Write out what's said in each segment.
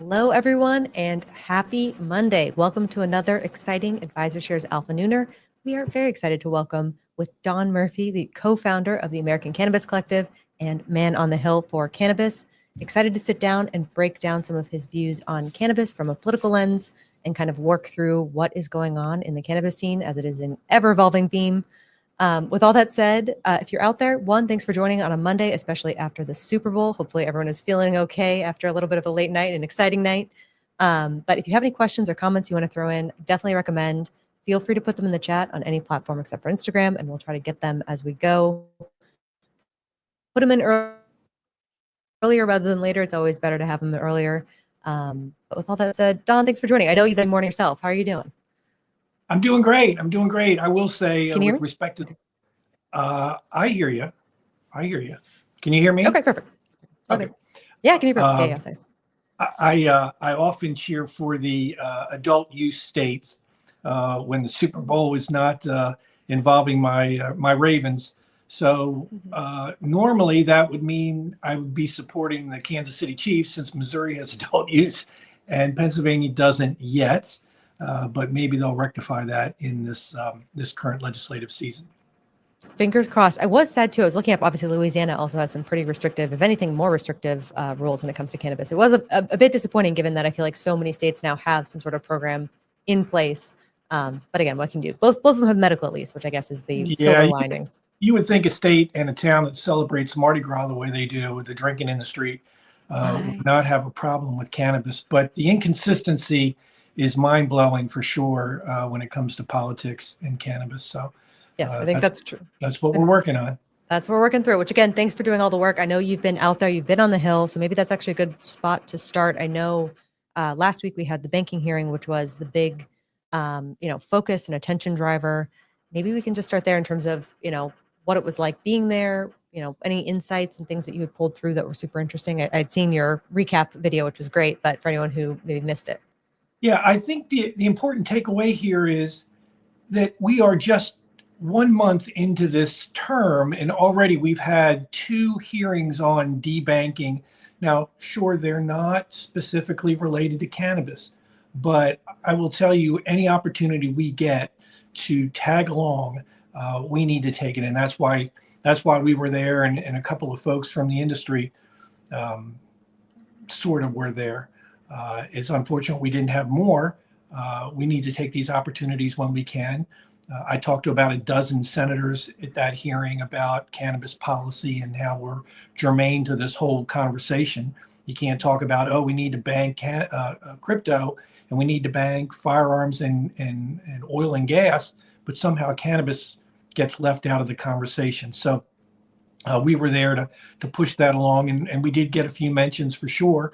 Hello, everyone, and happy Monday. Welcome to another exciting AdvisorShares AlphaNooner. We are very excited to welcome with Don Murphy, the co-founder of the American Cannabis Collective and man on the hill for cannabis. Excited to sit down and break down some of his views on cannabis from a political lens and kind of work through what is going on in the cannabis scene, as it is an ever-evolving theme. With all that said, if you're out there, thanks for joining on a Monday, especially after the Super Bowl. Hopefully everyone is feeling okay after a little bit of a late night, an exciting night. But if you have any questions or comments you want to throw in, definitely recommend. Feel free to put them in the chat on any platform except for Instagram, and we'll try to get them as we go. Put them in earlier rather than later. It's always better to have them earlier. But with all that said, Don, thanks for joining. I know you've been morning yourself. How are you doing? I'm doing great. I will say, with respect to, I hear you. Can you hear me? Okay, perfect. Okay. Yeah, can you hear me? Sorry. I often cheer for the adult use states when the Super Bowl is not involving my Ravens. So normally that would mean I would be supporting the Kansas City Chiefs, since Missouri has adult use and Pennsylvania doesn't yet. But maybe they'll rectify that in this current legislative season. Fingers crossed. I was sad too. I was looking up, obviously Louisiana also has some pretty restrictive, if anything, more restrictive rules when it comes to cannabis. It was a bit disappointing, given that I feel like so many states now have some sort of program in place. But again, what can you do? Both of them have medical, at least, which I guess is the silver lining. You would think a state and a town that celebrates Mardi Gras the way they do, with the drinking in the street, would not have a problem with cannabis. But the inconsistency is mind-blowing for sure when it comes to politics and cannabis. So yes, I think that's true. That's what we're working on. That's what we're working through, which again, thanks for doing all the work. I know you've been out there, you've been on the Hill, so maybe that's actually a good spot to start. I know last week we had the banking hearing, which was the big focus and attention driver. Maybe we can just start there in terms of, what it was like being there, any insights and things that you had pulled through that were super interesting. I'd seen your recap video, which was great, but for anyone who maybe missed it. Yeah, I think the important takeaway here is that we are just 1 month into this term, and already we've had 2 hearings on debanking. Now, sure, they're not specifically related to cannabis, but I will tell you, any opportunity we get to tag along, we need to take it. And that's why we were there, and a couple of folks from the industry sort of were there. It's unfortunate we didn't have more. We need to take these opportunities when we can. I talked to about a dozen senators at that hearing about cannabis policy and how we're germane to this whole conversation. You can't talk about, we need to ban crypto and we need to ban firearms and oil and gas, but somehow cannabis gets left out of the conversation. So we were there to push that along, and we did get a few mentions for sure.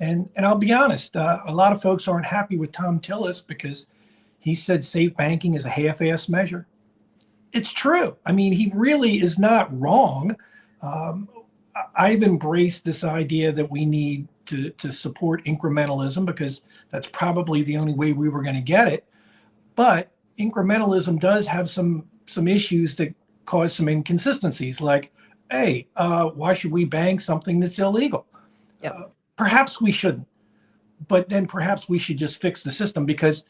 And I'll be honest, a lot of folks aren't happy with Tom Tillis because he said safe banking is a half-ass measure. It's true. I mean, he really is not wrong. I've embraced this idea that we need to support incrementalism, because that's probably the only way we were going to get it. But incrementalism does have some issues that cause some inconsistencies, like, hey, why should we bank something that's illegal? Yep. Perhaps we shouldn't, but then perhaps we should just fix the system, because,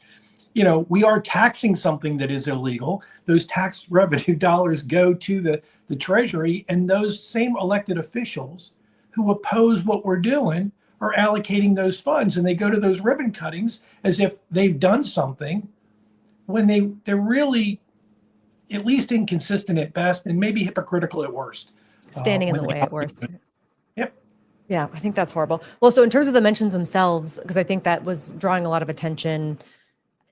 we are taxing something that is illegal. Those tax revenue dollars go to the Treasury, and those same elected officials who oppose what we're doing are allocating those funds, and they go to those ribbon cuttings as if they've done something, when they're really at least inconsistent at best, and maybe hypocritical at worst. Standing in the way at worst. Yep. Yeah, I think that's horrible. Well, so in terms of the mentions themselves, because I think that was drawing a lot of attention,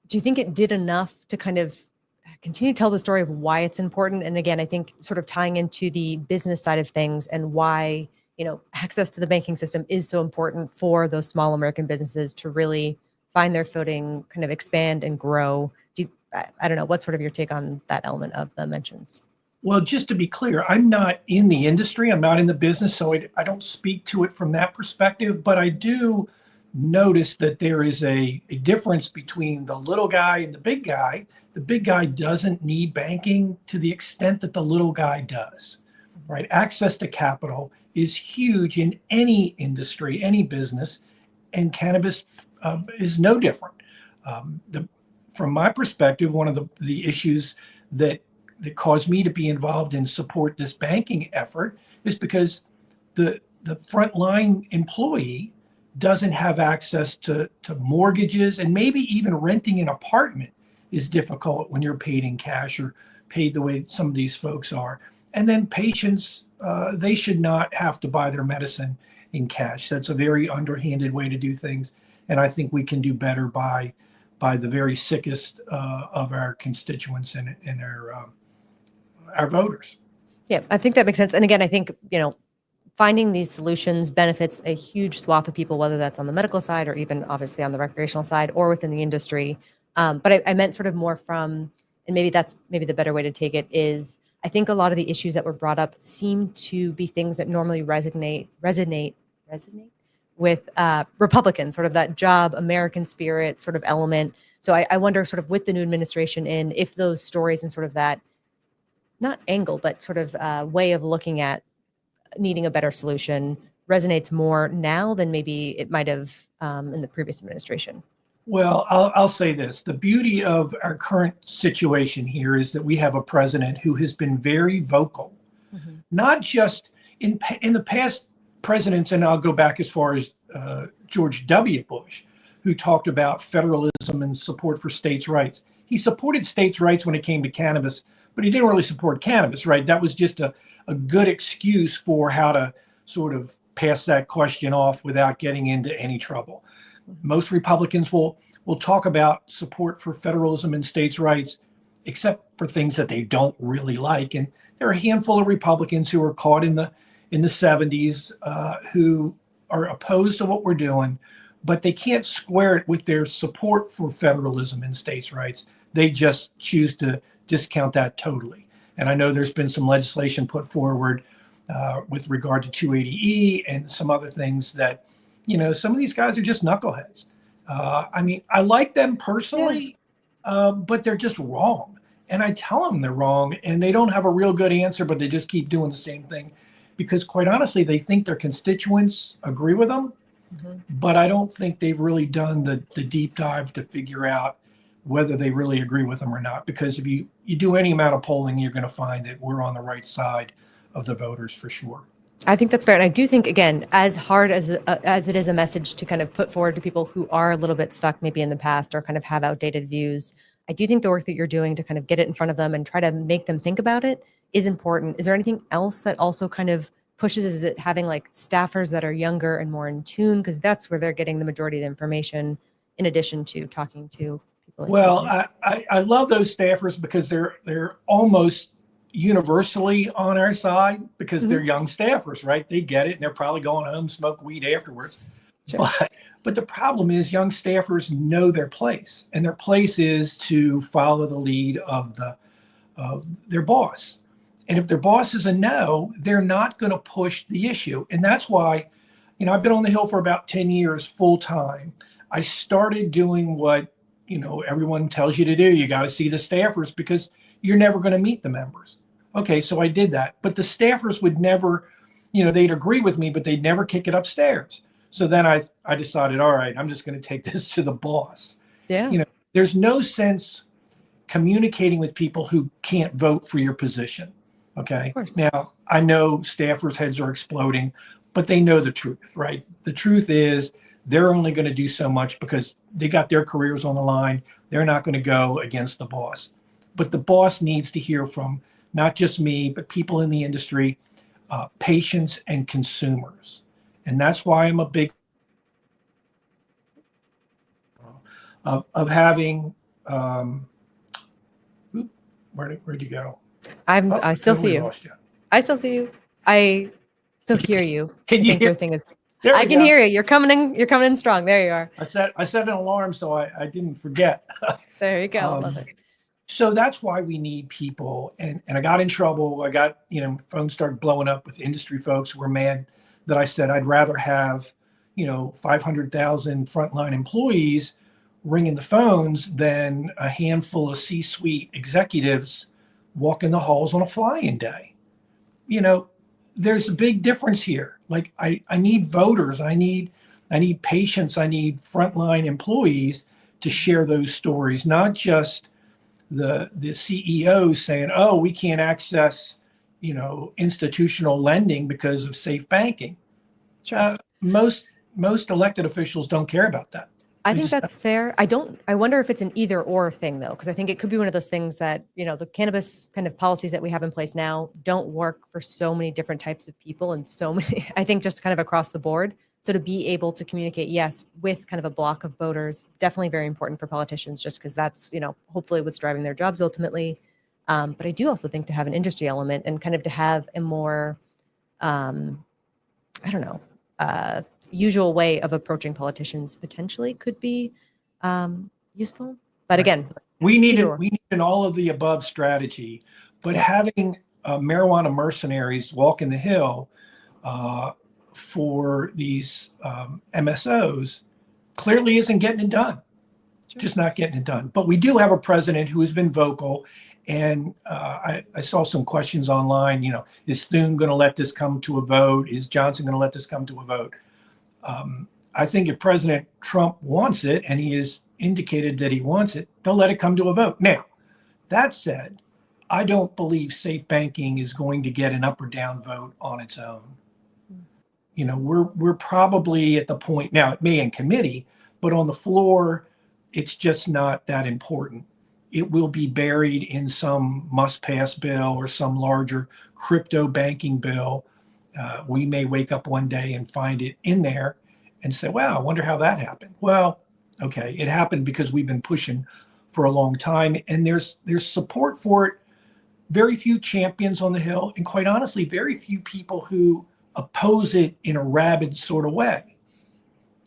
do you think it did enough to kind of continue to tell the story of why it's important? And again, I think sort of tying into the business side of things and why, access to the banking system is so important for those small American businesses to really find their footing, kind of expand and grow. I don't know, what's sort of your take on that element of the mentions? Well, just to be clear, I'm not in the industry. I'm not in the business, so I don't speak to it from that perspective. But I do notice that there is a difference between the little guy and the big guy. The big guy doesn't need banking to the extent that the little guy does, right? Access to capital is huge in any industry, any business. and cannabis is no different. From my perspective, one of the issues that caused me to be involved and support this banking effort is because the frontline employee doesn't have access to mortgages, and maybe even renting an apartment is difficult when you're paid in cash or paid the way some of these folks are. And then patients, they should not have to buy their medicine in cash. That's a very underhanded way to do things. And I think we can do better by the very sickest of our constituents and our voters. Yeah, I think that makes sense. And again, I think, finding these solutions benefits a huge swath of people, whether that's on the medical side or even obviously on the recreational side or within the industry. But I meant sort of more from, and maybe the better way to take it is, I think a lot of the issues that were brought up seem to be things that normally resonate with Republicans, sort of that job, American spirit sort of element. So I wonder sort of with the new administration in, if those stories and sort of that, not angle, but sort of way of looking at needing a better solution resonates more now than maybe it might have in the previous administration. Well, I'll say this. The beauty of our current situation here is that we have a president who has been very vocal, not just in the past presidents, and I'll go back as far as George W. Bush, who talked about federalism and support for states' rights. He supported states' rights when it came to cannabis, but he didn't really support cannabis, right? That was just a good excuse for how to sort of pass that question off without getting into any trouble. Most Republicans will talk about support for federalism and states' rights, except for things that they don't really like. And there are a handful of Republicans who are caught in the 70s who are opposed to what we're doing, but they can't square it with their support for federalism and states' rights. They just choose to discount that totally. And I know there's been some legislation put forward with regard to 280E and some other things that, some of these guys are just knuckleheads. I mean, I like them personally, but they're just wrong. And I tell them they're wrong, and they don't have a real good answer, but they just keep doing the same thing because, quite honestly, they think their constituents agree with them. But I don't think they've really done the deep dive to figure out whether they really agree with them or not. Because if you do any amount of polling, you're going to find that we're on the right side of the voters for sure. I think that's fair. And I do think, again, as hard as it is a message to kind of put forward to people who are a little bit stuck maybe in the past or kind of have outdated views, I do think the work that you're doing to kind of get it in front of them and try to make them think about it is important. Is there anything else that also kind of pushes? Is it having like staffers that are younger and more in tune? Because that's where they're getting the majority of the information in addition to talking to people. Well, I love those staffers because they're almost universally on our side because they're young staffers, right? They get it, and they're probably going home smoke weed afterwards. Sure. But the problem is young staffers know their place, and their place is to follow the lead of their boss. And if their boss is a no, they're not going to push the issue. And that's why, I've been on the Hill for about 10 years full time. I started doing what, everyone tells you to do. You got to see the staffers because you're never going to meet the members. Okay, so I did that. But the staffers would never, they'd agree with me, but they'd never kick it upstairs. So then I decided, all right, I'm just going to take this to the boss. Yeah. There's no sense communicating with people who can't vote for your position. Okay. Now, I know staffers' heads are exploding, but they know the truth, right? The truth is they're only going to do so much because they got their careers on the line. They're not going to go against the boss. But the boss needs to hear from not just me, but people in the industry, patients and consumers. And that's why I'm a big of having, where'd you go? I still see you. I still see you. I still hear you. Can you hear? Your thing is, I can hear you. You're coming in strong. There you are. I set an alarm so I didn't forget. There you go. Love it. So that's why we need people. And I got in trouble. I got, phones started blowing up with industry folks who were mad that I said I'd rather have, 500,000 frontline employees ringing the phones than a handful of C-suite executives walking the halls on a fly-in day. There's a big difference here. Like I need voters. I need I need patients. I need frontline employees to share those stories, not just the CEOs saying, "Oh, we can't access, institutional lending because of safe banking." Sure. Most elected officials don't care about that. I They think just that's fair. I wonder if it's an either or thing though, because I think it could be one of those things that, the cannabis kind of policies that we have in place now don't work for so many different types of people and so many, I think just kind of across the board. So to be able to communicate, yes, with kind of a block of voters, definitely very important for politicians, just because that's, hopefully what's driving their jobs ultimately. But I do also think to have an industry element and kind of to have a more, I don't know, usual way of approaching politicians potentially could be useful. But right. again, We need either it. or. We need an all of the above strategy, but Yeah, having marijuana mercenaries walking the hill for these MSOs clearly isn't getting it done. sure. Just not getting it done. But we do have a president who has been vocal, and I saw some questions online. Is Thune going to let this come to a vote? Is Johnson going to let this come to a vote? I think if President Trump wants it, and he has indicated that he wants it, they'll let it come to a vote. Now, that said, I don't believe safe banking is going to get an up or down vote on its own. We're probably at the point now, it may in committee, but on the floor, it's just not that important. It will be buried in some must-pass bill or some larger crypto banking bill. We may wake up one day and find it in there and say, wow, I wonder how that happened. Well, okay, it happened because we've been pushing for a long time, and there's support for it. Very few champions on the Hill, and quite honestly, very few people who oppose it in a rabid sort of way.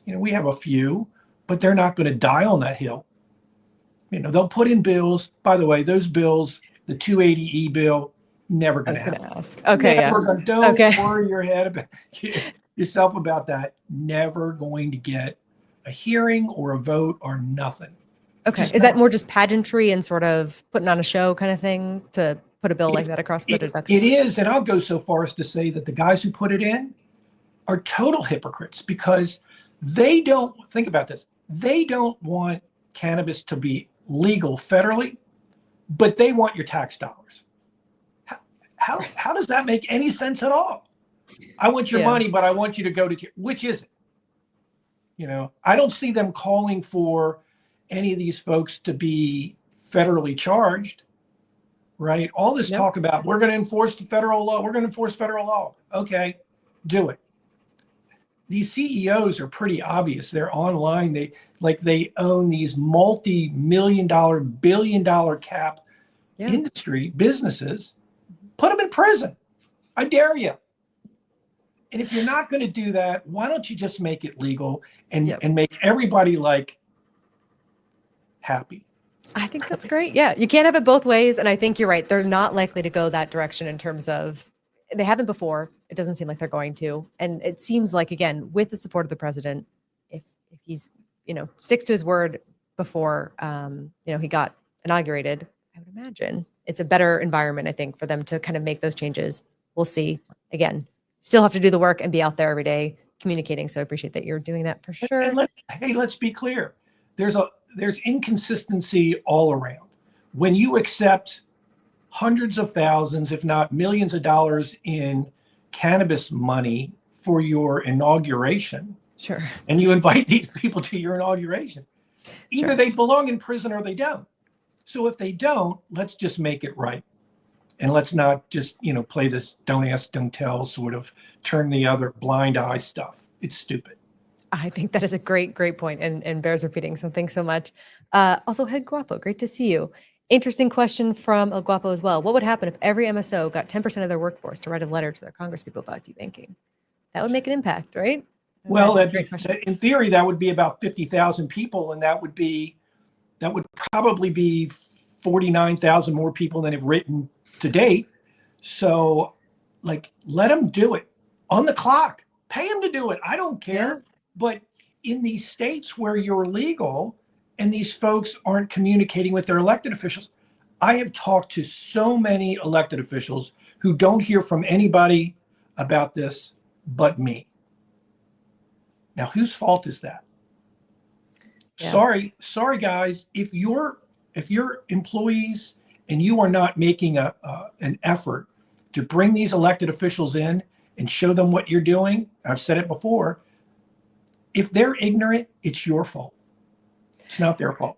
We have a few, but they're not going to die on that hill. They'll put in bills. By the way, those bills, the 280E bill, never I going was to going happen. to ask. Okay, Never yeah. gonna, don't Okay. worry your head about yourself about that. Never going to get a hearing or a vote or nothing. Okay. Just Is never. that more just pageantry and sort of putting on a show kind of thing to put a bill like that across for the It deduction? is, and I'll go so far as to say that the guys who put it in are total hypocrites because they don't think about this. They don't want cannabis to be legal federally, but they want your tax dollars. How does that make any sense at all? I want your Yeah. money, but I want you to go to which is it? I don't see them calling for any of these folks to be federally charged, right? All this Yep. talk about we're going to enforce the federal law. We're going to enforce federal law. Okay, do it. These CEOs are pretty obvious. They're online. They own these multi-million-dollar, billion-dollar cap Yeah. industry businesses. Put them in prison. I dare you. And if you're not going to do that, why don't you just make it legal and Yep. make everybody happy? I think that's great. Yeah, you can't have it both ways. And I think you're right. They're not likely to go that direction in terms of they haven't before. It doesn't seem like they're going to. And it seems like, again, with the support of the president, if he's, sticks to his word before, he got inaugurated, I would imagine it's a better environment, I think, for them to kind of make those changes. We'll see. Again, still have to do the work and be out there every day communicating. So I appreciate that you're doing that for sure. And let's be clear. There's inconsistency all around. When you accept hundreds of thousands, if not millions of dollars in cannabis money for your inauguration, Sure. and you invite these people to your inauguration, either Sure. they belong in prison or they don't. So if they don't, let's just make it right. And let's not just, play this don't ask, don't tell sort of turn the other blind eye stuff. It's stupid. I think that is a great, great point and bears repeating. So thanks so much. Also, Head Guapo, great to see you. Interesting question from El Guapo as well. What would happen if every MSO got 10% of their workforce to write a letter to their congresspeople about debanking? That would make an impact, right? Well, Great in theory, that would be about 50,000 people, and that would probably be 49,000 more people than have written to date. So, let them do it on the clock. Pay them to do it. I don't care. Yeah. But in these states where you're legal and these folks aren't communicating with their elected officials, I have talked to so many elected officials who don't hear from anybody about this but me. Now, whose fault is that? Yeah. Sorry, guys. If you're employees and you are not making an effort to bring these elected officials in and show them what you're doing, I've said it before. If they're ignorant, it's your fault. It's not their fault.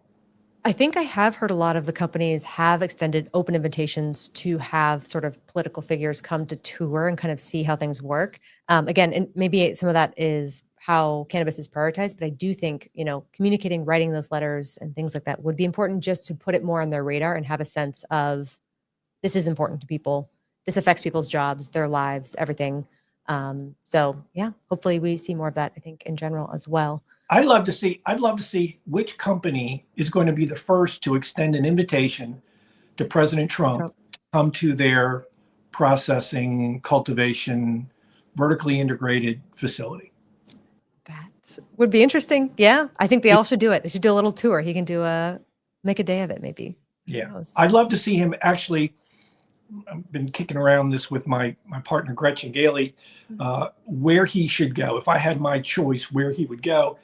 I think I have heard a lot of the companies have extended open invitations to have sort of political figures come to tour and kind of see how things work. Again, and maybe some of that is how cannabis is prioritized, but I do think, communicating, writing those letters and things like that would be important just to put it more on their radar and have a sense of this is important to people. This affects people's jobs, their lives, everything. So yeah, hopefully we see more of that, I think, in general as well. I'd love to see which company is going to be the first to extend an invitation to President Trump to come to their processing, cultivation, vertically integrated facility. That would be interesting. Yeah, I think they all should do it. They should do a little tour. He can make a day of it, maybe. Yeah, I'd love to see him actually. I've been kicking around this with my partner Gretchen Gailey, where he should go. If I had my choice, where he would go,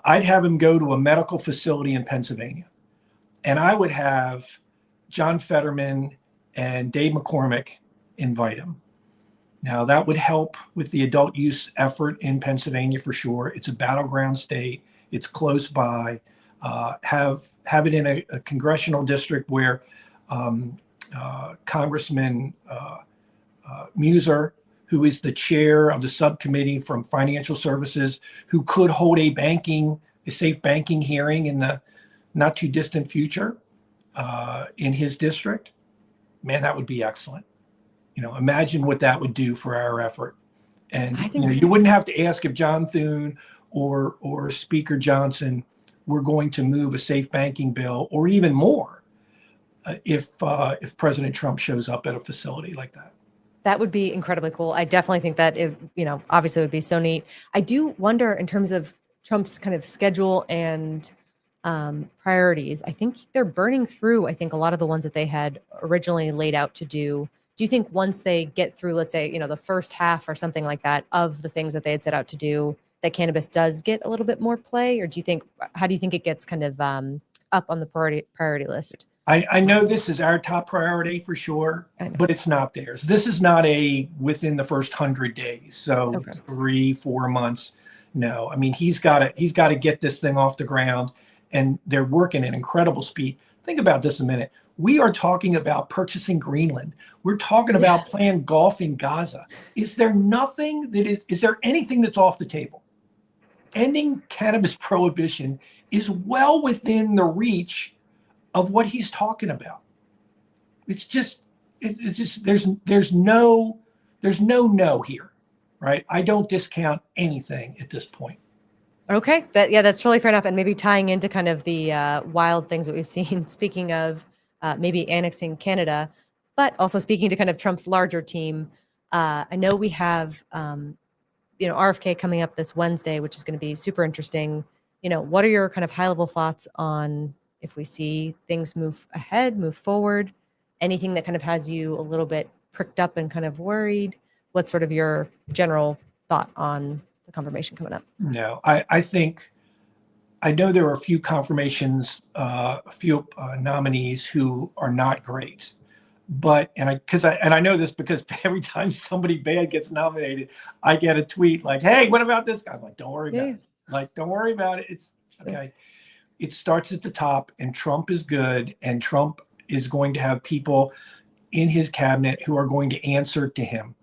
I'd have him go to a medical facility in Pennsylvania, and I would have John Fetterman and Dave McCormick invite him. Now that would help with the adult use effort in Pennsylvania for sure. It's a battleground state. It's close by. Have it in a congressional district where Congressman Muser, who is the chair of the subcommittee from Financial Services, who could hold a safe banking hearing in the not too distant future in his district. Man, that would be excellent. Imagine what that would do for our effort. And you wouldn't have to ask if John Thune or Speaker Johnson were going to move a safe banking bill or even more if President Trump shows up at a facility like that. That would be incredibly cool. I definitely think that obviously it would be so neat. I do wonder in terms of Trump's kind of schedule and priorities. I think they're burning through, I think, a lot of the ones that they had originally laid out to do. Do you think once they get through, let's say, the first half or something like that of the things that they had set out to do, that cannabis does get a little bit more play? Or how do you think it gets kind of up on the priority list? I know this is our top priority for sure, but it's not theirs. This is not within the first 100 days. So 3-4 months. No, I mean, he's got to get this thing off the ground, and they're working at incredible speed. Think about this a minute. We are talking about purchasing Greenland. We're talking about playing golf in Gaza. Is there anything that's off the table? Ending cannabis prohibition is well within the reach of what he's talking about. It's just there's no here, right? I don't discount anything at this point. Okay, that's totally fair enough, and maybe tying into kind of the wild things that we've seen. Speaking of maybe annexing Canada, but also speaking to kind of Trump's larger team. I know we have RFK coming up this Wednesday, which is going to be super interesting. What are your kind of high level thoughts on if we see things move forward, anything that kind of has you a little bit pricked up and kind of worried? What's sort of your general thought on the confirmation coming up? No, I think I know there are a few confirmations, a few nominees who are not great, but I know this because every time somebody bad gets nominated, I get a tweet like, "Hey, what about this guy?" I'm like, "Don't worry about it. Like, don't worry about it. It's okay." It starts at the top, and Trump is good, and Trump is going to have people in his cabinet who are going to answer to him.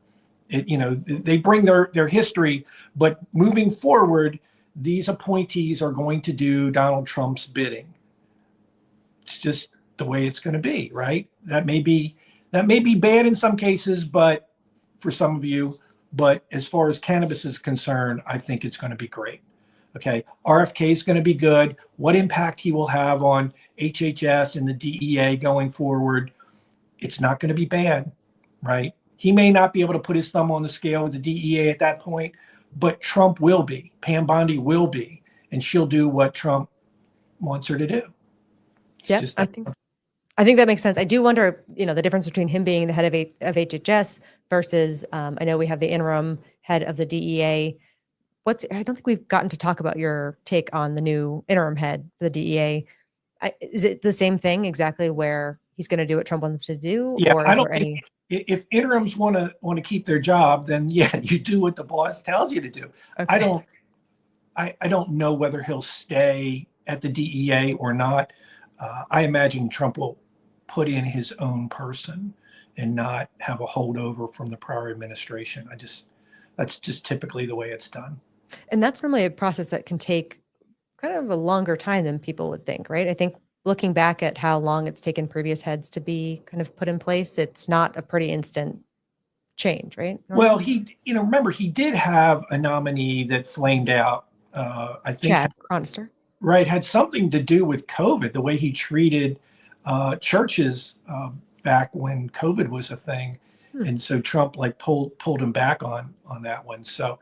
They bring their history, but moving forward, these appointees are going to do Donald Trump's bidding. It's just the way it's going to be, right? That may be bad in some cases, but for some of you, but as far as cannabis is concerned, I think it's going to be great. Okay, RFK is going to be good. What impact he will have on HHS and the DEA going forward, it's not going to be bad, right? He may not be able to put his thumb on the scale with the DEA at that point, but Trump will be. Pam Bondi will be, and she'll do what Trump wants her to do. I think that makes sense. I do wonder, the difference between him being the head of HHS versus I know we have the interim head of the DEA. I don't think we've gotten to talk about your take on the new interim head for the DEA. Is it the same thing exactly where he's going to do what Trump wants him to do, Yeah, or I is don't there think any? if interims want to keep their job, then yeah, you do what the boss tells you to do. I Okay. don't I don't know whether he'll stay at the DEA or not. I imagine Trump will put in his own person and not have a holdover from the prior administration. That's just typically the way it's done. And that's normally a process that can take kind of a longer time than people would think, right? I think looking back at how long it's taken previous heads to be kind of put in place, it's not a pretty instant change, right? Well, Normally, remember, he did have a nominee that flamed out. I think, Chad Chronister. right, had something to do with COVID, the way he treated churches back when COVID was a thing, Hmm. and so Trump like pulled him back on that one. So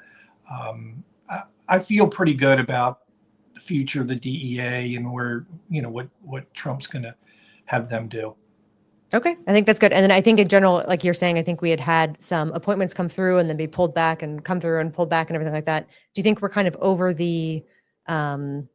I feel pretty good about the future of the DEA and where what Trump's going to have them do. Okay, I think that's good. And then I think in general, like you're saying, I think we had some appointments come through and then be pulled back and come through and pulled back and everything like that. Do you think we're kind of over the, um,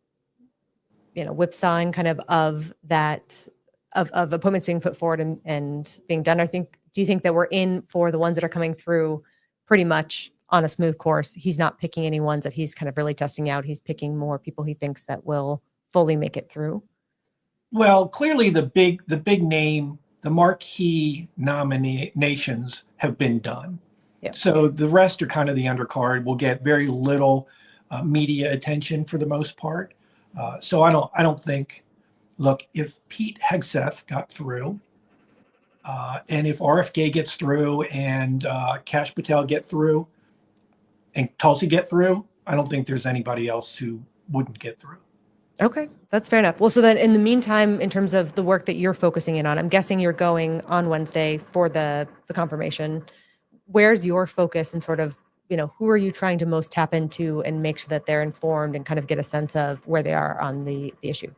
whipsawing kind of that of appointments being put forward and being done? Do you think that we're in for the ones that are coming through pretty much on a smooth course? He's not picking any ones that he's kind of really testing out. He's picking more people he thinks that will fully make it through. Well, clearly the big name, the marquee nominations have been done. Yeah. So the rest are kind of the undercard. Will get very little media attention for the most part. So I don't think. Look, if Pete Hegseth got through, and if RFK gets through, and Kash Patel get through, and Tulsi get through, I don't think there's anybody else who wouldn't get through. Okay, that's fair enough. Well, so then in the meantime, in terms of the work that you're focusing in on, I'm guessing you're going on Wednesday for the confirmation. Where's your focus and sort of, who are you trying to most tap into and make sure that they're informed and kind of get a sense of where they are on the issue?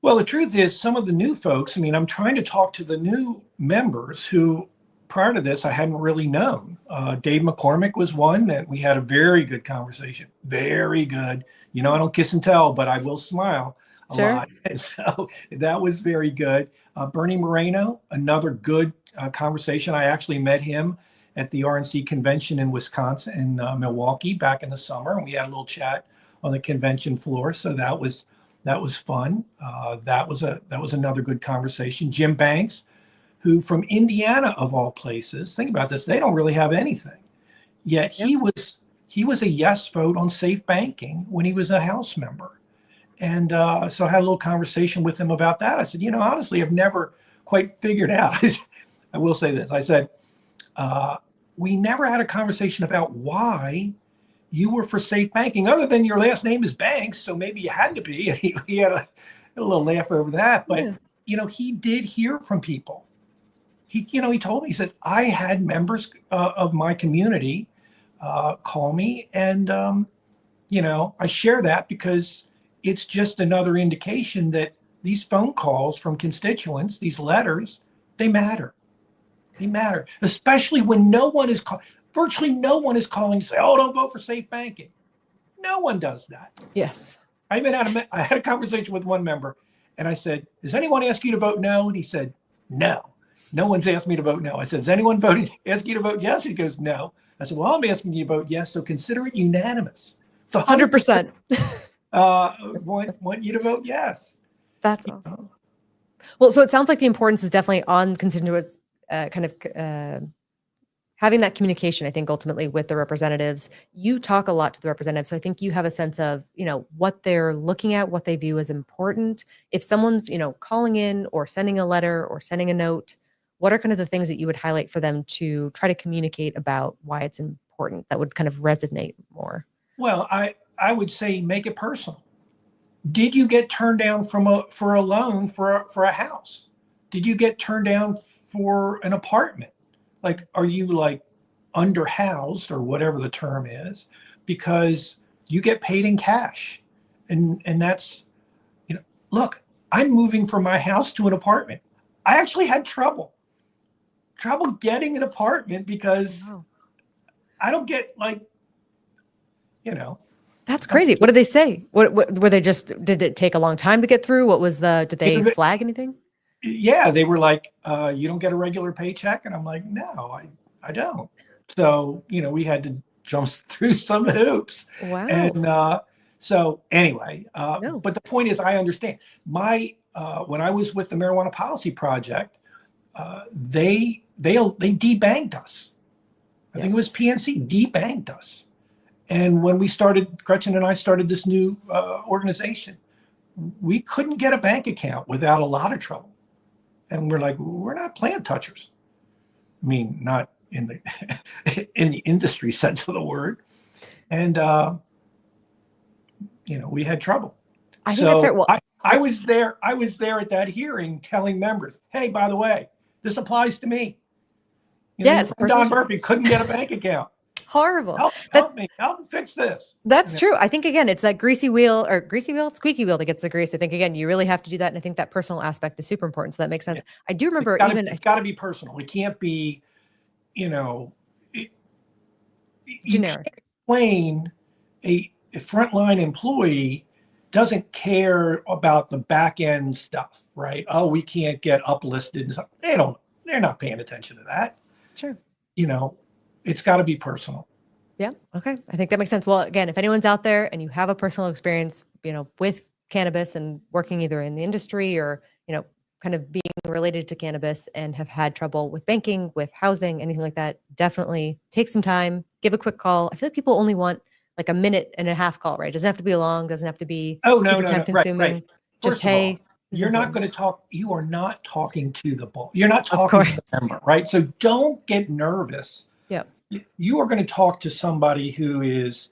Well, the truth is, some of the new folks, I mean, I'm trying to talk to the new members who prior to this I hadn't really known. Dave McCormick was one that we had a very good conversation. Very good. I don't kiss and tell, but I will smile a Sure. lot. And so that was very good. Bernie Moreno, another good conversation. I actually met him at the RNC convention in Wisconsin, in Milwaukee back in the summer. And we had a little chat on the convention floor. So that was fun. That was another good conversation. Jim Banks, who from Indiana of all places, think about this, they don't really have anything. Yet Yep. he was a yes vote on safe banking when he was a House member. And so I had a little conversation with him about that. I said, honestly, I've never quite figured out. I will say this. I said, we never had a conversation about why you were for safe banking, other than your last name is Banks, so maybe you had to be. He had a little laugh over that, but he did hear from people. He told me, he said, I had members of my community call me, and I share that because it's just another indication that these phone calls from constituents, these letters, they matter. They matter, especially when virtually no one is calling to say, oh, don't vote for safe banking. No one does that. Yes. I had a conversation with one member, and I said, does anyone ask you to vote no? And he said, no. No one's asked me to vote no. I said, does anyone ask you to vote yes? He goes, no. I said, well, I'm asking you to vote yes, so consider it unanimous. So 100%. Want you to vote yes. That's awesome. Well, so it sounds like the importance is definitely on constituents having that communication, I think, ultimately with the representatives. You talk a lot to the representatives, so I think you have a sense of, what they're looking at, what they view as important. If someone's, calling in or sending a letter or sending a note, what are kind of the things that you would highlight for them to try to communicate about why it's important that would kind of resonate more? Well, I would say make it personal. Did you get turned down for a loan for a house? Did you get turned down for an apartment? Like, are you like underhoused or whatever the term is because you get paid in cash? And that's, look, I'm moving from my house to an apartment. I actually had trouble getting an apartment because I don't get like, That's crazy. What did they say? What were they just, did it take a long time to get through? Did they flag anything? Yeah, they were like, you don't get a regular paycheck? And I'm like, no, I don't. So, we had to jump through some hoops. Wow. And so anyway, No. but the point is, I understand. When I was with the Marijuana Policy Project, they debanked us. I think it was PNC debanked us. And when Gretchen and I started this new organization, we couldn't get a bank account without a lot of trouble. And we're like, we're not plant touchers. I mean, not in the in the industry sense of the word. And we had trouble. I think that's right. Well, I was there at that hearing telling members, hey, by the way, this applies to me. It's Don Murphy couldn't get a bank account. Horrible. Help me fix this. That's true. I think, again, it's that squeaky wheel that gets the grease. I think, again, you really have to do that. And I think that personal aspect is super important. So that makes sense. I do remember it's got to be personal. It can't be, generic. Explain a frontline employee doesn't care about the back end stuff, right? Oh, we can't get uplisted and stuff. They're not paying attention to that. Sure. It's got to be personal. Yeah. Okay. I think that makes sense. Well, again, if anyone's out there and you have a personal experience, with cannabis and working either in the industry or, kind of being related to cannabis and have had trouble with banking, with housing, anything like that, definitely take some time, give a quick call. I feel like people only want like a minute and a half call, right? Doesn't have to be long, doesn't have to be time consuming. Right. Just, hey, you're not going to talk. You are not talking to the ball. You're not talking to the member, right? So don't get nervous. Yeah. You are going to talk to somebody who is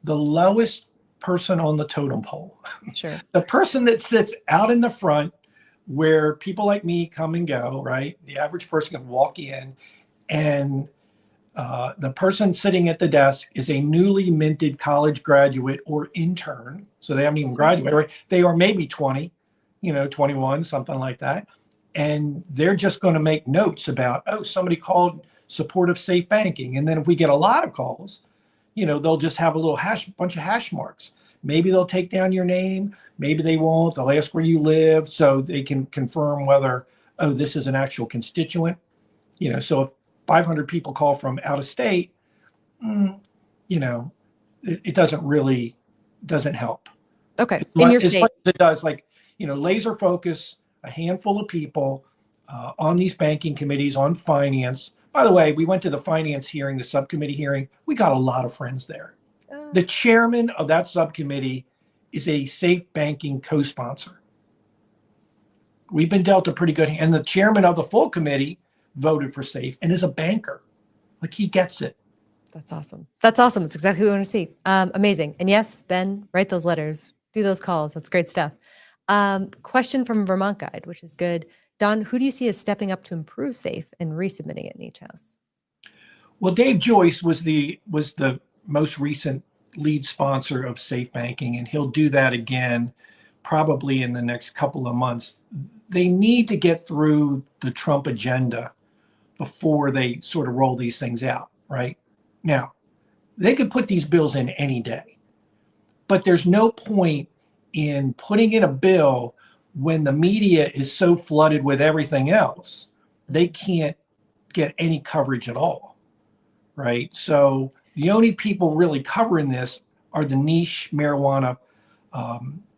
the lowest person on the totem pole. Sure. The person that sits out in the front where people like me come and go, right? The average person can walk in, and the person sitting at the desk is a newly minted college graduate or intern. So they haven't even graduated, right? They are maybe 20, 21, something like that. And they're just going to make notes about, somebody called supportive safe banking. And then if we get a lot of calls, they'll just have a little bunch of hash marks. Maybe they'll take down your name. Maybe they won't. They'll ask where you live so they can confirm whether, this is an actual constituent. So if 500 people call from out of state, it doesn't help. Okay. In your state. It does, laser focus a handful of people on these banking committees, on finance. By the way, we went to the finance hearing, the subcommittee hearing. We got a lot of friends there. The chairman of that subcommittee is a safe banking co-sponsor. We've been dealt a pretty good hand. And the chairman of the full committee voted for safe and is a banker. He gets it. That's awesome. That's awesome. That's exactly what we want to see. Amazing. And yes, Ben, write those letters, do those calls. That's great stuff. Question from Vermont Guide, which is good. Don, who do you see as stepping up to improve SAFE and resubmitting it in each house? Well, Dave Joyce was the most recent lead sponsor of safe banking, and he'll do that again probably in the next couple of months. They need to get through the Trump agenda before they sort of roll these things out, right? Now, they could put these bills in any day, but there's no point in putting in a bill when the media is so flooded with everything else, they can't get any coverage at all, right? So the only people really covering this are the niche marijuana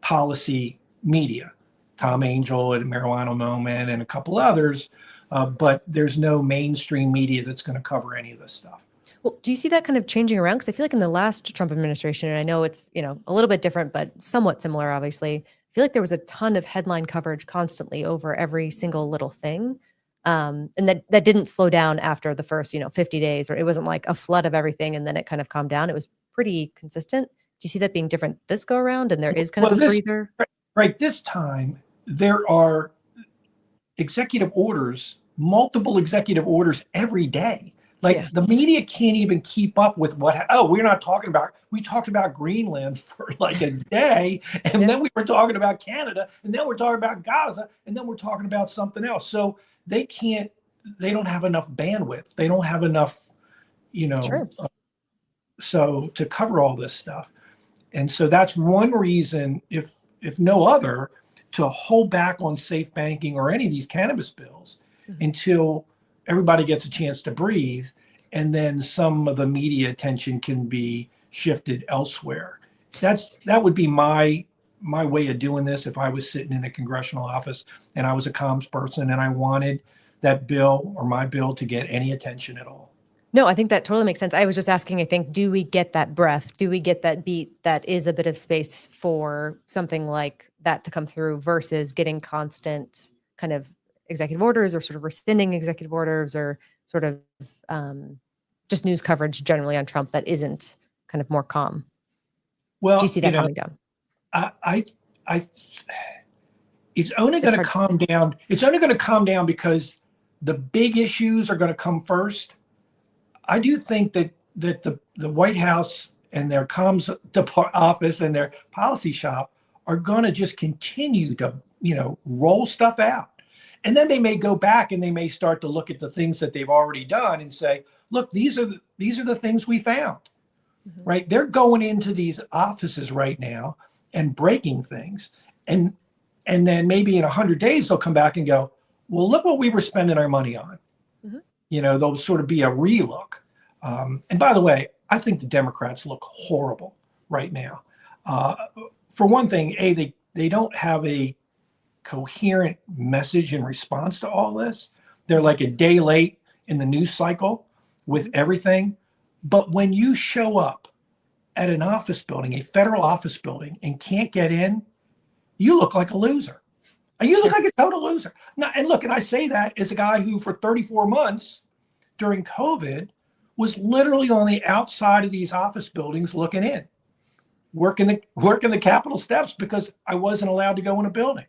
policy media, Tom Angel at Marijuana Moment and a couple others, but there's no mainstream media that's going to cover any of this stuff. Well, do you see that kind of changing around? Because I feel like in the last Trump administration, and I know it's, a little bit different, but somewhat similar, obviously, I feel like there was a ton of headline coverage constantly over every single little thing. And that didn't slow down after the first, 50 days, or it wasn't like a flood of everything and then it kind of calmed down. It was pretty consistent. Do you see that being different this go around? And there is kind of a breather? Right. This time, there are executive orders, multiple executive orders every day. The media can't even keep up with we talked about Greenland for like a day, and then we were talking about Canada, and then we're talking about Gaza, and then we're talking about something else. So they don't have enough bandwidth. They don't have enough, so to cover all this stuff. And so that's one reason, if no other, to hold back on safe banking or any of these cannabis bills until everybody gets a chance to breathe, and then some of the media attention can be shifted elsewhere. That would be my way of doing this if I was sitting in a congressional office and I was a comms person and I wanted that bill or my bill to get any attention at all. No, I think that totally makes sense. I was just asking, I think, do we get that breath? Do we get that beat that is a bit of space for something like that to come through versus getting constant kind of executive orders or sort of rescinding executive orders or sort of just news coverage generally on Trump that isn't kind of more calm? Well, Do you see that coming down? I it's only going to calm down. It's only going to calm down because the big issues are going to come first. I do think that the White House and their comms office and their policy shop are going to just continue to, roll stuff out. And then they may go back and they may start to look at the things that they've already done and say, look, these are the things we found, right? They're going into these offices right now and breaking things. And then maybe in 100 days, they'll come back and go, well, look what we were spending our money on. There'll sort of be a relook. And by the way, I think the Democrats look horrible right now. For one thing, they don't have a coherent message in response to all this. They're like a day late in the news cycle with everything. But when you show up at an office building, a federal office building, and can't get in, you look like a loser. And you look like a total loser. Now, and look, and I say that as a guy who for 34 months during COVID was literally on the outside of these office buildings looking in, working the Capitol steps because I wasn't allowed to go in a building.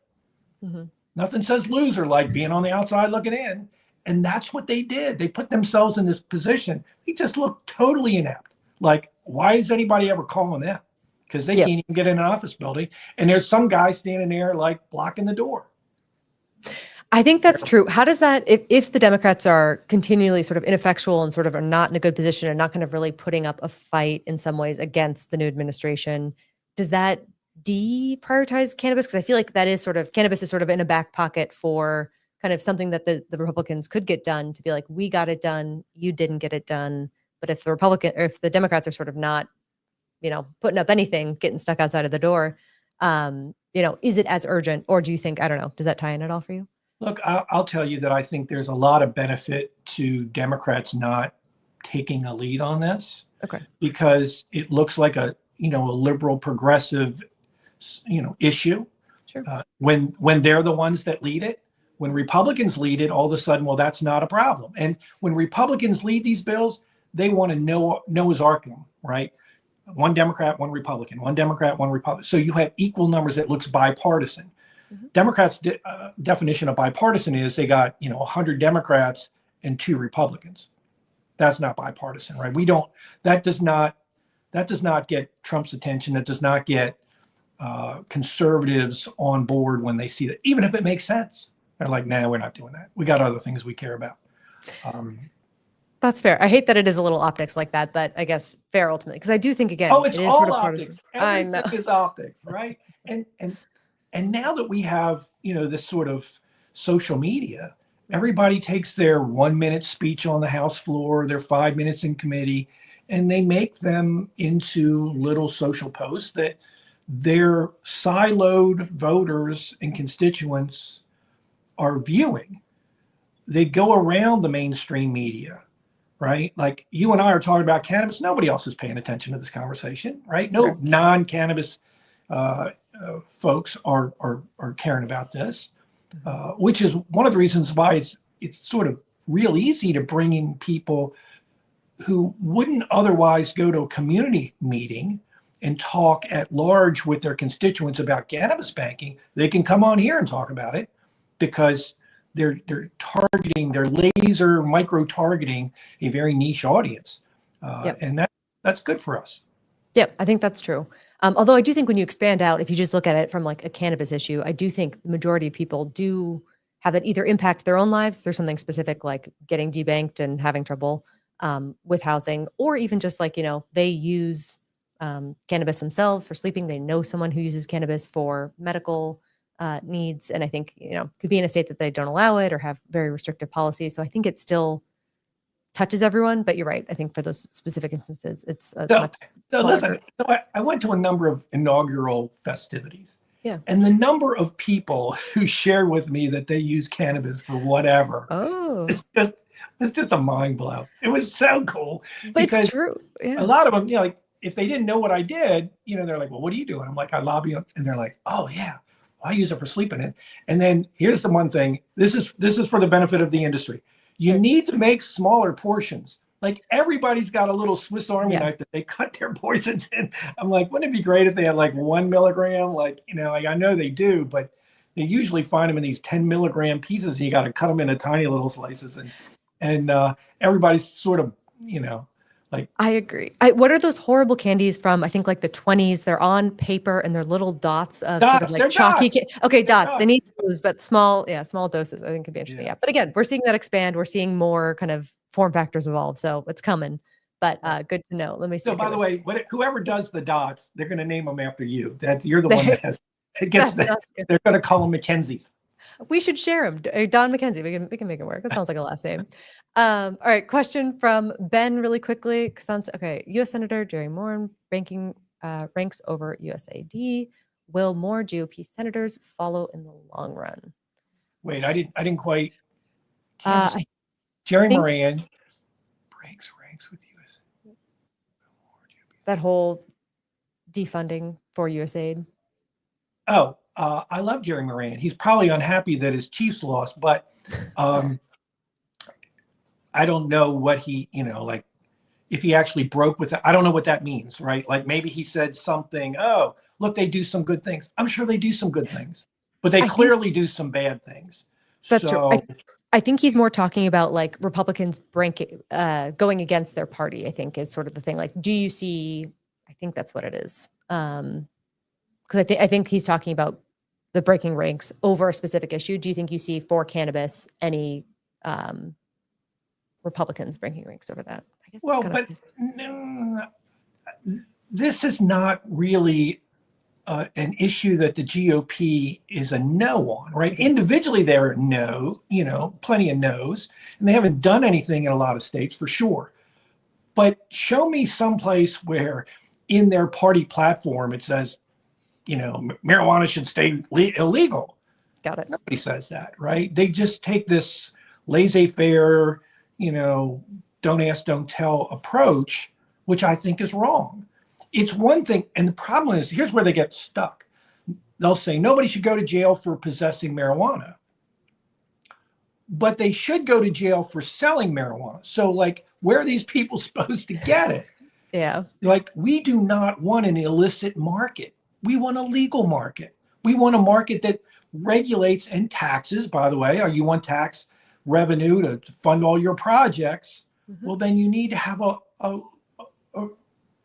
Nothing says loser like being on the outside looking in. And that's what they did. They put themselves in this position. They just look totally inept. Like, why is anybody ever calling them? Because they can't even get in an office building. And there's some guy standing there like blocking the door. I think that's true. How does that, if the Democrats are continually sort of ineffectual and sort of are not in a good position and not kind of really putting up a fight in some ways against the new administration, does that deprioritize cannabis? Because I feel like that is sort of, cannabis is sort of in a back pocket for kind of something that the Republicans could get done, to be like, we got it done, you didn't get it done. But if the Democrats are sort of not, putting up anything, getting stuck outside of the door, is it as urgent? Or do you think, I don't know, does that tie in at all for you? Look, I'll tell you that I think there's a lot of benefit to Democrats not taking a lead on this. Okay. Because it looks like a liberal progressive, issue. Sure. When they're the ones that lead it. When Republicans lead it, all of a sudden, well, that's not a problem. And when Republicans lead these bills, they want to Noah's Ark them, right? One Democrat, one Republican, one Democrat, one Republican. So you have equal numbers that looks bipartisan. Democrats' definition of bipartisan is they got 100 Democrats and 2 Republicans. That's not bipartisan, right? That does not get Trump's attention. That does not get conservatives on board when they see that, even if it makes sense. They're like, nah, we're not doing that. We got other things we care about. That's fair. I hate that it is a little optics like that, but I guess fair ultimately, because I do think, again, it's it is all sort of optics. Everything is optics, right? And now that we have, this sort of social media, everybody takes their 1-minute speech on the House floor, their 5 minutes in committee, and they make them into little social posts that their siloed voters and constituents are viewing. They go around the mainstream media, right? Like you and I are talking about cannabis. Nobody else is paying attention to this conversation, right? No non-cannabis folks are caring about this, which is one of the reasons why it's sort of real easy to bring in people who wouldn't otherwise go to a community meeting and talk at large with their constituents about cannabis banking. They can come on here and talk about it because they're laser micro targeting a very niche audience, and that's good for us. Yep, I think that's true. Although I do think when you expand out, if you just look at it from like a cannabis issue, I do think the majority of people do have it either impact their own lives. There's something specific like getting debanked and having trouble with housing, or even just like, they use cannabis themselves for sleeping. They know someone who uses cannabis for medical needs. And I think, could be in a state that they don't allow it or have very restrictive policies. So I think it still touches everyone, but you're right. I think for those specific instances, it's a much smaller listen, group. so I went to a number of inaugural festivities. Yeah. And the number of people who share with me that they use cannabis for whatever, it's just a mind blow. It was so cool. But because it's true. Yeah. a lot of them, like if they didn't know what I did, they're like, well, what are you doing? I'm like, I lobby them. And they're like, oh yeah, well, I use it for sleeping. And then here's the one thing, this is for the benefit of the industry. You need to make smaller portions. Like everybody's got a little Swiss Army knife that they cut their poisons in. I'm like, wouldn't it be great if they had like 1 milligram? Like, like I know they do, but they usually find them in these 10 milligram pieces and you got to cut them into tiny little slices. And everybody's sort of, like. I agree. What are those horrible candies from, I think like the 20s? They're on paper and they're little dots of sort of like chalky. Dots. They need those, but small doses I think could be interesting. Yeah. But again, we're seeing that expand. We're seeing more kind of form factors evolve. So it's coming, but good to know. Let me see. So by the way, whoever does the dots, they're going to name them after you. You're the one that gets they're going to call them Mackenzie's. We should share them. Don McKenzie. We can make it work. That sounds like a last name. All right. Question from Ben really quickly. Okay. U.S. Senator Jerry Moran ranks over USAID. Will more GOP senators follow in the long run? Wait, I didn't quite. Jerry Moran ranks with USAID. That whole defunding for USAID. Oh, I love Jerry Moran. He's probably unhappy that his Chiefs lost, but I don't know what he, like if he actually broke with it. I don't know what that means, right? Like maybe he said something, oh, look, they do some good things. I'm sure they do some good things, but they clearly do some bad things. That's true. I think he's more talking about like Republicans going against their party, I think is sort of the thing. Like, do you see, I think that's what it is. Because I think he's talking about the breaking ranks over a specific issue. Do you think you see for cannabis any Republicans breaking ranks over that? I guess. Well, but no, this is not really an issue that the GOP is a no on, right? Individually, they're no, plenty of no's, and they haven't done anything in a lot of states for sure. But show me someplace where in their party platform it says, marijuana should stay illegal. Got it. Nobody says that, right? They just take this laissez-faire, don't ask, don't tell approach, which I think is wrong. It's one thing, and the problem is, here's where they get stuck. They'll say nobody should go to jail for possessing marijuana, but they should go to jail for selling marijuana. So, like, where are these people supposed to get it? Yeah. Like, we do not want an illicit market. We want a legal market. We want a market that regulates and taxes. By the way, you want tax revenue to fund all your projects? Mm-hmm. Well, then you need to have a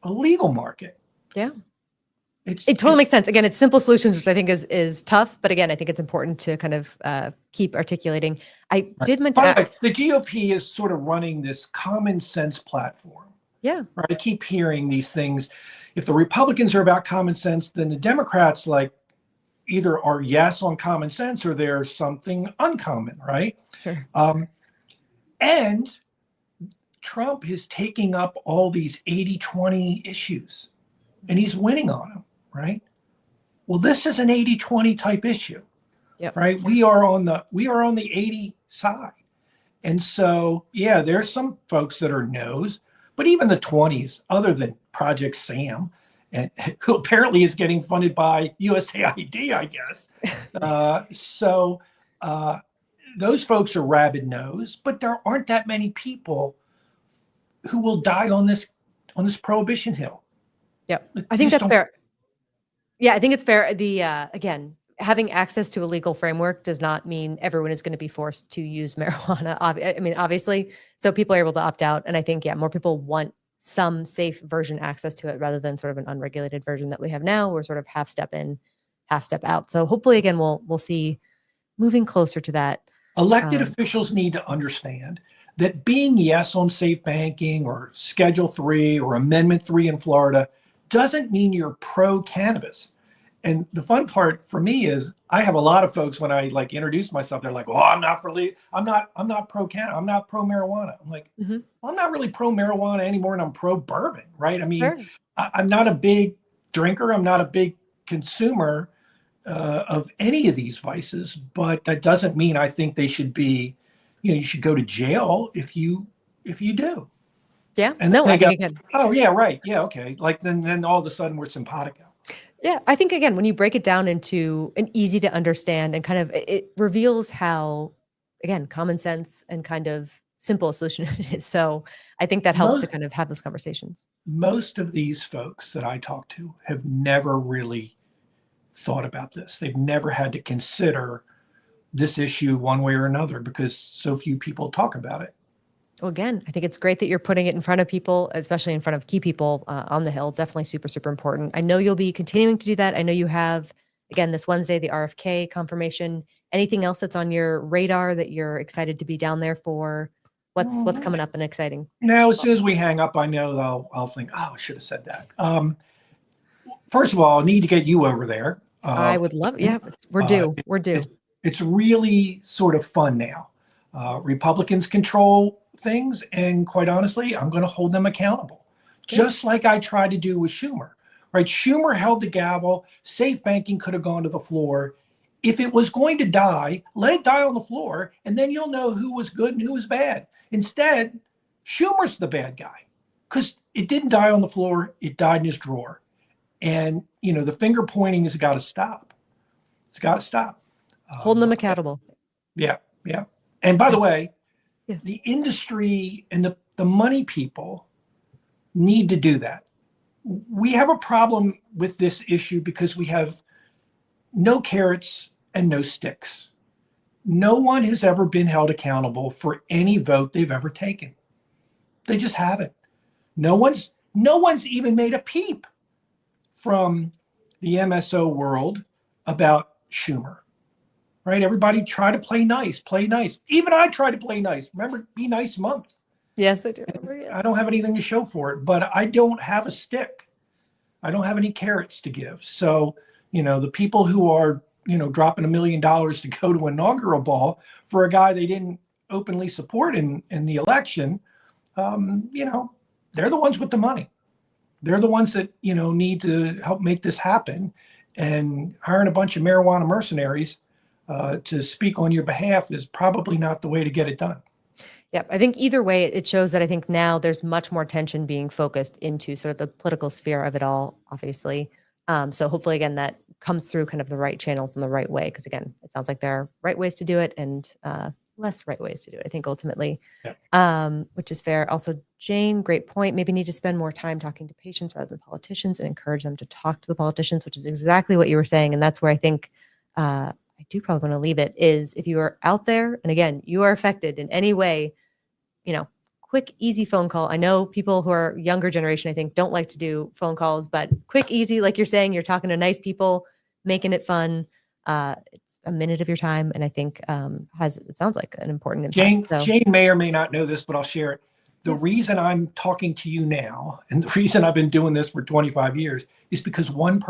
legal market. Yeah. It totally makes sense. Again, it's simple solutions, which I think is tough. But again, I think it's important to kind of keep articulating. I did mention the GOP is sort of running this common sense platform. Yeah. Right. I keep hearing these things. If the Republicans are about common sense, then the Democrats either are yes on common sense or they're something uncommon, right? Sure. And Trump is taking up all these 80-20 issues and he's winning on them, right? Well, this is an 80-20 type issue, right? We are on the 80 side. And so, yeah, there's some folks that are no's, but even the 20s, other than Project Sam, and who apparently is getting funded by USAID, I guess. Those folks are rabid no's, but there aren't that many people who will die on this prohibition hill. Yeah, I think that's fair. Yeah, I think it's fair. Again, having access to a legal framework does not mean everyone is going to be forced to use marijuana. I mean, obviously, so people are able to opt out. And I think, more people want some safe version access to it rather than sort of an unregulated version that we have now. We're sort of half step in, half step out. So hopefully, again, we'll see moving closer to that. Elected officials need to understand that being yes on safe banking or Schedule 3 or Amendment 3 in Florida doesn't mean you're pro cannabis. And the fun part for me is I have a lot of folks when I like introduce myself, they're like, "Well, I'm not pro cannabis. I'm not pro marijuana." I'm like, Mhm. well, I'm not really pro marijuana anymore, and I'm pro bourbon, right? I mean, Sure. I'm not a big drinker. I'm not a big consumer of any of these vices, but that doesn't mean I think they should be, you should go to jail if you do. Yeah. And then No, I they think go, again, "Oh yeah, right, yeah, okay." Like then all of a sudden we're simpatico. yeah, I think again, when you break it down into an easy to understand and kind of it reveals how, again, common sense and kind of simple a solution it is. So I think that helps to Most kind of have those conversations. most of these folks that I talk to have never really thought about this. They've never had to consider this issue one way or another because so few people talk about it. Well, again, I think it's great that you're putting it in front of people, especially in front of key people on the Hill. Definitely super, super important. I know you'll be continuing to do that. I know you have, again, this Wednesday, the RFK confirmation. Anything else that's on your radar that you're excited to be down there for? What's coming up and exciting? Now, as soon as we hang up, I know I'll think, oh, I should have said that. First of all, I need to get you over there. I would love, yeah, we're Uh, due. We're due. it's really sort of fun now. Republicans control things, and quite honestly, I'm going to hold them accountable, Good. just like I tried to do with Schumer. Right? Schumer held the gavel. Safe banking could have gone to the floor. If it was going to die, let it die on the floor, and then you'll know who was good and who was bad. Instead, Schumer's the bad guy because it didn't die on the floor; it died in his drawer. And the finger pointing has got to stop. It's got to stop. Holding them accountable. Yeah, yeah. And by the way, Yes. the industry and the money people need to do that. We have a problem with this issue because we have no carrots and no sticks. No one has ever been held accountable for any vote they've ever taken. They just haven't. No one's even made a peep from the MSO world about Schumer. Right? Everybody try to play nice, play nice. Even I try to play nice. Remember, Be Nice Month. Yes, I do. I don't have anything to show for it, but I don't have a stick. I don't have any carrots to give. So, the people who are, dropping $1 million to go to inaugural ball for a guy they didn't openly support in the election, they're the ones with the money. They're the ones that, need to help make this happen. And hiring a bunch of marijuana mercenaries to speak on your behalf is probably not the way to get it done. Yep. I think either way, it shows that I think now there's much more tension being focused into sort of the political sphere of it all, obviously. So hopefully, again, that comes through kind of the right channels in the right way. Because again, it sounds like there are right ways to do it and less right ways to do it, I think, ultimately, which is fair. Also, Jane, great point. Maybe need to spend more time talking to patients rather than politicians and encourage them to talk to the politicians, which is exactly what you were saying. And that's where I think I do probably want to leave it is if you are out there and again, you are affected in any way, quick, easy phone call. I know people who are younger generation, I think, don't like to do phone calls, but quick, easy, like you're saying, you're talking to nice people, making it fun. It's a minute of your time. And I think it sounds like an important impact. Jane may or may not know this, but I'll share it. The reason I'm talking to you now and the reason I've been doing this for 25 years is because one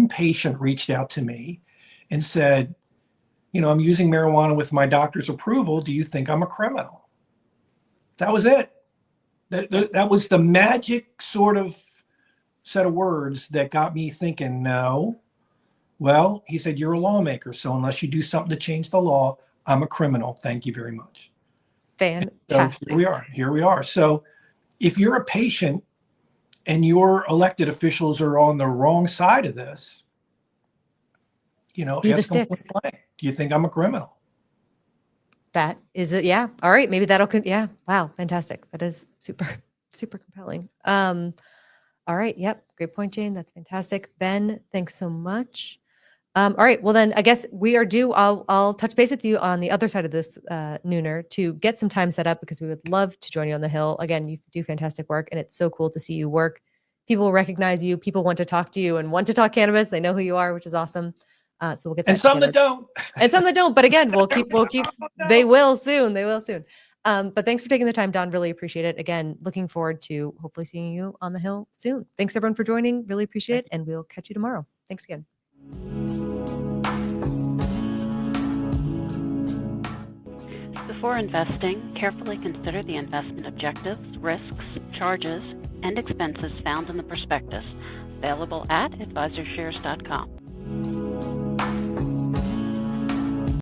patient reached out to me and said, I'm using marijuana with my doctor's approval. Do you think I'm a criminal? That was it. That was the magic sort of set of words that got me thinking, no. Well, he said, you're a lawmaker. So unless you do something to change the law, I'm a criminal. Thank you very much. Fantastic. So here we are. So if you're a patient and your elected officials are on the wrong side of this, ask them point blank, do you think I'm a criminal? That is it. Yeah. All right. Maybe that'll, yeah. Wow. Fantastic. That is super, super compelling. All right. Yep. Great point, Jane. That's fantastic. Ben, thanks so much. All right. Well, then I guess we are due. I'll touch base with you on the other side of this, Nooner, to get some time set up because we would love to join you on the Hill. Again, you do fantastic work and it's so cool to see you work. People recognize you. People want to talk to you and want to talk cannabis. They know who you are, which is awesome. So we'll get that and some together. that don't. And some that don't. But again, we'll keep. They will soon. They will soon. But thanks for taking the time, Don. Really appreciate it. Again, looking forward to hopefully seeing you on the Hill soon. Thanks everyone for joining. Really appreciate it. And we'll catch you tomorrow. Thanks again. Before investing, carefully consider the investment objectives, risks, charges, and expenses found in the prospectus, available at AdvisorShares.com.